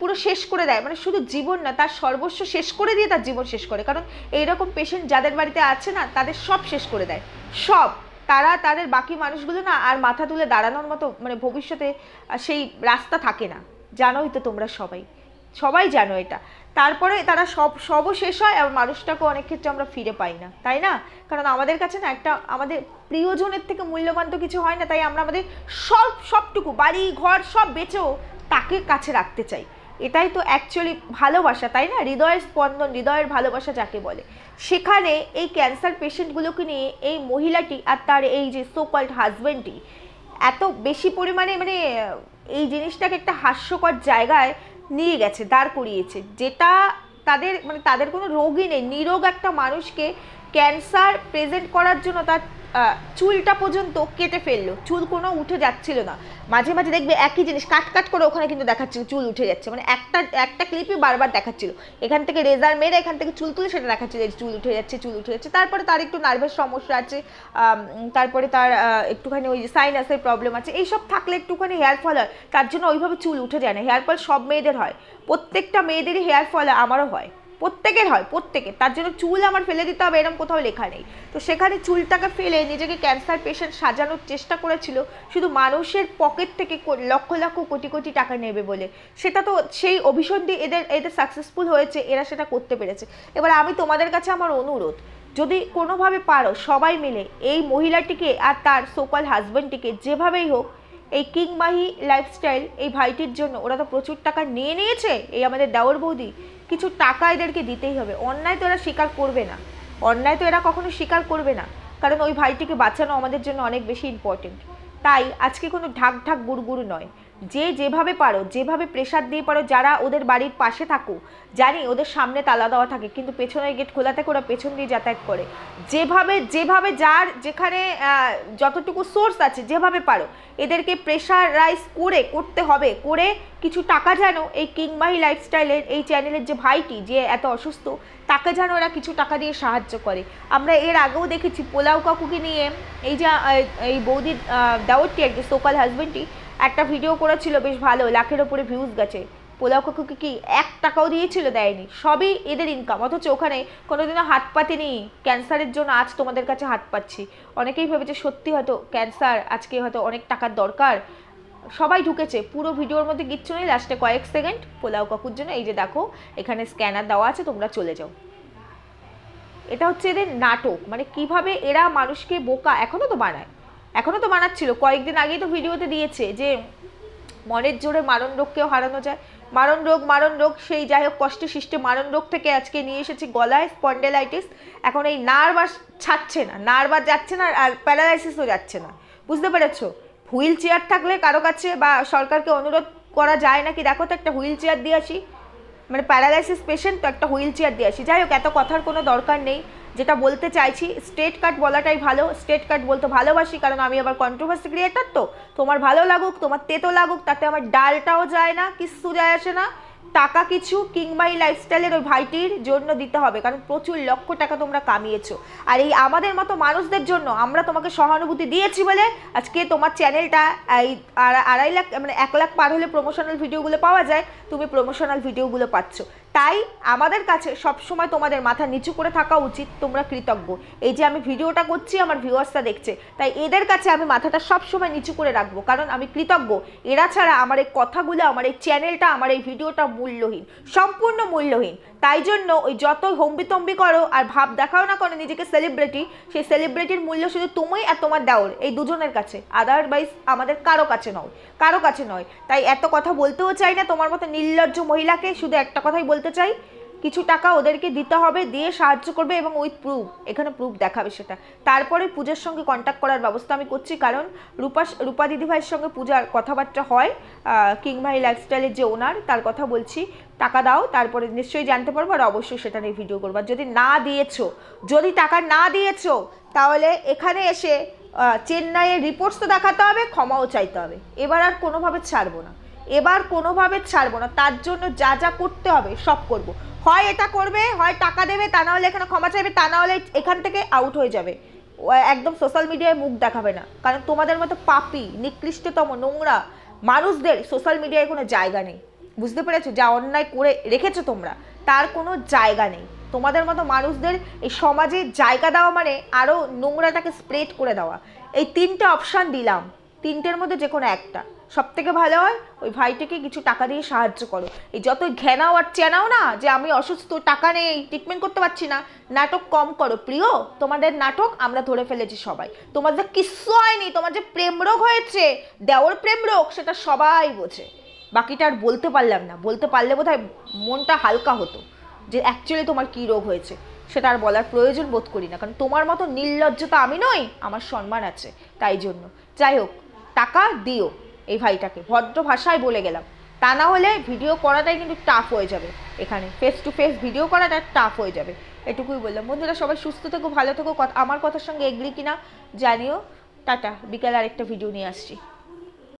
পুরো শেষ করে দেয়, মানে শুধু জীবন না, তার সর্বস্ব শেষ করে দিয়ে তার জীবন শেষ করে, কারণ এইরকম পেশেন্ট যাদের বাড়িতে আছে না, তাদের সব শেষ করে দেয়, সব। তাদের বাকি মানুষগুলো না আর মাথা তুলে দাঁড়ানোর মতো মানে ভবিষ্যতে সেই রাস্তা থাকে না, জানোই তো তোমরা সবাই জানো এটা। তারপরে তারা সবও শেষ হয়, আর মানুষটাকে অনেক ক্ষেত্রে আমরা ফিরে পাই না, তাই না? কারণ আমাদের কাছে না একটা আমাদের প্রিয়জনের থেকে মূল্যবান তো কিছু হয় না, তাই আমরা আমাদের সবটুকু বাড়ি ঘর সব বেচেও তাকে কাছে রাখতে চাই। এটাই তো অ্যাকচুয়ালি ভালোবাসা, তাই না? হৃদয়ের স্পন্দন, হৃদয়ের ভালোবাসা যাকে বলে। সেখানে এই ক্যান্সার পেশেন্টগুলোকে নিয়ে এই মহিলাটি আর তার এই যে সো কল্ড হাজব্যান্ডটি এত বেশি পরিমাণে মানে এই জিনিসটাকে একটা হাস্যকর জায়গায় নিয়ে গেছে, দাঁড় করিয়েছে, যেটা তাদের মানে তাদের কোনো রোগই নেই, নিরোগ একটা মানুষকে ক্যান্সার প্রেজেন্ট করার জন্য তার চুলটা পর্যন্ত কেটে ফেললো, চুল কোনো উঠে যাচ্ছিল না। মাঝে মাঝে দেখবে একই জিনিস কাট কাট করে ওখানে কিন্তু দেখাচ্ছিল চুল উঠে যাচ্ছে, মানে একটা একটা ক্লিপই বারবার দেখাচ্ছিল, এখান থেকে রেজার মেরে এখান থেকে চুল তুলে সেটা দেখাচ্ছিল চুল উঠে যাচ্ছে, চুল উঠে যাচ্ছে। তারপরে তার একটু নার্ভাস সমস্যা আছে, তারপরে তার একটুখানি ওই সাইনাসের প্রবলেম আছে, এইসব থাকলে একটুখানি হেয়ার ফল হয়, তার জন্য ওইভাবে চুল উঠে যায় না। হেয়ার ফল সব মেয়েদের হয়, প্রত্যেকটা মেয়েদেরই হেয়ার ফল হয়, আমারও হয়, প্রত্যেকের হয়, প্রত্যেকের। তার জন্য চুল আমার ফেলে দিতে হবে এরকম কোথাও লেখা নেই। তো সেখানে চুলটাকে ফেলে নিজেকে ক্যান্সার পেশেন্ট সাজানোর চেষ্টা করেছিল শুধু মানুষের পকেট থেকে লক্ষ লক্ষ কোটি কোটি টাকা নেবে বলে। সেটা তো সেই অভিসন্ধি এদের এদের সাকসেসফুল হয়েছে, এরা সেটা করতে পেরেছে। এবার আমি তোমাদের কাছে আমার অনুরোধ, যদি কোনোভাবে পারো সবাই মিলে এই মহিলাটিকে আর তার সোকল হাজব্যান্ডটিকে যেভাবেই হোক, এই কিং মাহি লাইফস্টাইল এই ভাইটির জন্য, ওরা তো প্রচুর টাকা নিয়ে নিয়েছে, এই আমাদের দেওর বৌদি, কিছু টাকা এদেরকে দিতেই হবে। অন্যায় তো এরা স্বীকার করবে না, অন্যায় তো এরা কখনো স্বীকার করবে না, কারণ ওই ভাইটিকে বাঁচানো আমাদের জন্য অনেক বেশি ইম্পর্টেন্ট। তাই আজকে কোনো ঢাক ঢাক গুড়গুড় নয়, যে যেভাবে পারো, যেভাবে প্রেশার দিয়ে পারো, যারা ওদের বাড়ির পাশে থাকো, জানি ওদের সামনে তালা দেওয়া থাকে কিন্তু পেছনের গেট খোলা থাকে, ওরা পেছন দিয়ে যাতায়াত করে, যেভাবে যেভাবে যার যেখানে যতটুকু সোর্স আছে, যেভাবে পারো এদেরকে প্রেশারাইজ করে করতে হবে, করে কিছু টাকা যেন এই কিংমাহি লাইফস্টাইলের এই চ্যানেলের যে ভাইটি যে এত অসুস্থ, তাকে যেন ওরা কিছু টাকা দিয়ে সাহায্য করে। আমরা এর আগেও দেখেছি পোলাও কাকুকে নিয়ে এই যে এই বৌদির দেওরটি আর কি সোকাল হাজবেন্ডটি একটা ভিডিও করেছিল, বেশ ভালো, লাখের ওপরে ভিউজ গেছে। পোলাও কাকুকে কি 1 টাকাও দিয়েছিল? দেয়নি, সবই এদের ইনকাম, অথচ ওখানে কোনোদিনও হাত পাতেনি ক্যান্সারের জন্য। আজ তোমাদের কাছে হাত পাচ্ছি, অনেকেই ভেবেছে সত্যি হয়তো ক্যান্সার, আজকে হয়তো অনেক টাকার দরকার, সবাই ঢুকেছে। পুরো ভিডিওর মধ্যে কিচ্ছু নেই, লাস্টে কয়েক সেকেন্ড পোলাও কাকুর জন্য। এই যে দেখো এখানে স্ক্যানার দেওয়া আছে, তোমরা চলে যাও। এটা হচ্ছে এদের নাটক, মানে কিভাবে এরা মানুষকে বোকা এখনো তো বানায়, এখনো তো বানাচ্ছিল। কয়েকদিন আগেই তো ভিডিওতে দিয়েছে যে মনের জোরে মারণ রোগকেও হারানো যায়, মারণ রোগ সেই যাই হোক কষ্টে সৃষ্টে মারণ রোগ থেকে আজকে নিয়ে এসেছি গলায় স্পন্ডেলাইটিস। এখন এই নার্ভ আর ছাড়ছে না, নার্ভ আর যাচ্ছে না, আর প্যারালাইসিসও যাচ্ছে না, বুঝতে পেরেছো? হুইল চেয়ার থাকলে কারো কাছে বা সরকারকে অনুরোধ করা যায় নাকি, দেখো তো একটা হুইল চেয়ার দিয়ে আসি, মানে প্যারালাইসিস পেশেন্ট তো একটা হুইল চেয়ার দিয়ে আসি। যাই হোক এত কথার কোনো দরকার নেই, যেটা বলতে চাইছি স্ট্রেট কাট বলাটাই ভালো, স্ট্রেট কাট বলতে ভালোবাসি, কারণ আমি আবার কন্ট্রোভার্সি ক্রিয়েটার, তো তোমার ভালো লাগুক তোমার তেতো লাগুক তাতে আমার ডালটাও যায় না, কিচ্ছু যায় আসে না। টাকা কিছু কিংমাই লাইফস্টাইলের ওই ভাইটির জন্য দিতে হবে, কারণ প্রচুর লক্ষ টাকা তোমরা কামিয়েছো, আর এই আমাদের মতো মানুষদের জন্য আমরা তোমাকে সহানুভূতি দিয়েছি বলে আজকে তোমার চ্যানেলটা এই 2.5 লাখ মানে 1 লাখ পার হলে প্রমোশনাল ভিডিওগুলো পাওয়া যায়, তুমি প্রমোশনাল ভিডিওগুলো পাচ্ছ। তাই আমাদের কাছে সবসময় তোমাদের মাথা নিচু করে থাকা উচিত, তোমরা কৃতজ্ঞ। এই যে আমি ভিডিওটা করছি আমার ভিউয়ার্সরা দেখছে, তাই এদের কাছে আমি মাথাটা সবসময় নিচু করে রাখবো, কারণ আমি কৃতজ্ঞ। এরা ছাড়া আমার এই কথাগুলো, আমার এই চ্যানেলটা, আমার এই ভিডিওটা মূল্যহীন, সম্পূর্ণ মূল্যহীন। তাই জন্য ওই যত হম্বিতম্বি করো আর ভাব দেখাও না করো নিজেকে সেলিব্রিটি, সেই সেলিব্রিটির মূল্য শুধু তুমি আর তোমার দেওর, এই দুজনের কাছে, আদারওয়াইজ আমাদের কারো কাছে নয়, কারো কাছে নয়। তাই এত কথা বলতেও চাই না তোমার মতো নির্লজ্জ মহিলাকে, শুধু একটা কথাই বলতে চাই, কিছু টাকা ওদেরকে দিতে হবে, দিয়ে সাহায্য করবে এবং উইথ প্রুফ, এখানে প্রুফ দেখাবে সেটা। তারপরে পূজার সঙ্গে কন্ট্যাক্ট করার ব্যবস্থা আমি করছি, কারণ রূপা দিদিভাইয়ের সঙ্গে পূজার কথাবার্তা হয়, কিংমাই লাইফস্টাইলের যে ওনার, তার কথা বলছি। টাকা দাও, তারপরে নিশ্চয়ই জানতে পারবো, আর অবশ্যই সেটা নিয়ে ভিডিও করবো। যদি না দিয়েছো, যদি টাকা না দিয়েছো, তাহলে এখানে এসে চেন্নাইয়ের রিপোর্টস তো দেখাতে হবে, ক্ষমাও চাইতে হবে। এবার আর কোনোভাবে ছাড়বো না, এবার কোনোভাবে ছাড়বো না, তার জন্য যা যা করতে হবে সব করব। হয় এটা করবে, হয় টাকা দেবে, তা না হলে এখানে ক্ষমা চাইবে, তা না হলে এখান থেকে আউট হয়ে যাবে, একদম সোশ্যাল মিডিয়ায় মুখ দেখাবে না, কারণ তোমাদের মতো পাপী নিকৃষ্টতম নোংরা মানুষদের সোশ্যাল মিডিয়ায় কোনো জায়গা নেই, বুঝতে পেরেছো? যা অন্যায় করে রেখেছো তোমরা, তার কোনো জায়গা নেই। তোমাদের মতো মানুষদের এই সমাজে জায়গা দেওয়া মানে আরও নোংরাটাকে স্প্রেড করে দেওয়া। এই 3টে অপশান দিলাম, 3টের মধ্যে যে কোনো একটা সব থেকে ভালো হয়, ওই ভাইটাকে কিছু টাকা দিয়ে সাহায্য করো। এই যতই ঘেনাও আর চেনাও না যে আমি অসুস্থ, টাকা নেই, ট্রিটমেন্ট করতে পারছি না, নাটক কম করো প্রিয়। তোমাদের নাটক আমরা ধরে ফেলেছি সবাই, তোমাদের কিচ্ছু হয়নি, তোমার যে প্রেম রোগ হয়েছে, দেওর প্রেম রোগ, সেটা সবাই বোঝে। বাকিটা আর বলতে পারলাম না, বলতে পারলে বোধহয় মনটা হালকা হতো, যে অ্যাকচুয়ালি তোমার কী রোগ হয়েছে সেটা আর বলার প্রয়োজন বোধ করি না, কারণ তোমার মতো নির্লজ্জতা আমি নই, আমার সম্মান আছে, তাই জন্য। যাই হোক টাকা দিও এই ভাইটাকে, ভদ্র ভাষায় বলে গেলাম, তা না হলে ভিডিও করাটাই কিন্তু টাফ হয়ে যাবে, এখানে ফেস টু ফেস ভিডিও করাটা টাফ হয়ে যাবে। এটুকুই বললাম। বন্ধুরা সবাই সুস্থ থেকো, ভালো থেকো, আমার কথার সঙ্গে এগ্রি কিনা জানিও। টাটা, বিকেলে আরেকটা ভিডিও নিয়ে আসছি।